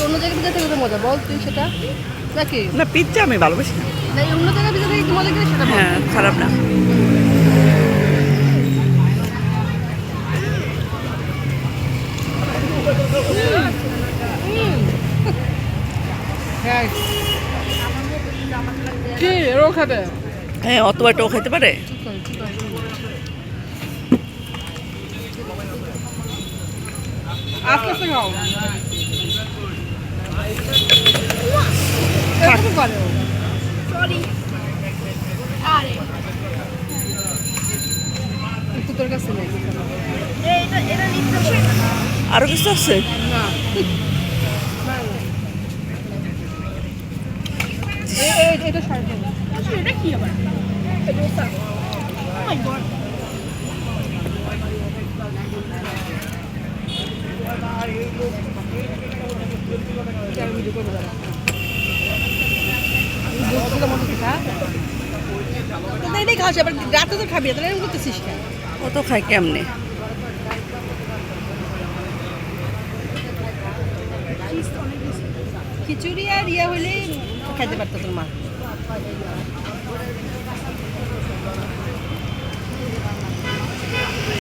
অন্য জায়গায় পিজা থেকে মজা বল তুই সেটা নাকি? না পিৎজা আমি ভালোবাসি না। অন্য জায়গায় পিজা থেকে মজা করে সেটা হ্যাঁ খারাপ না। কি এরও খাবে? হ্যাঁ অতবার টো খেতে পারে। আস্তে আস্তে খাও। এরকম করে ও। একটু তোর কাছে নেই। আরো কিছু আছে? না। এটা সাড়ে এটা কি আবার? খাওয়া আবার রাতে তো খাবি তাহলে এরকম করতেছিস কেন? ও তো খাই কেমনে? খিচুড়ি আর ইয়া হলে খাইতে পারতো তোর মা।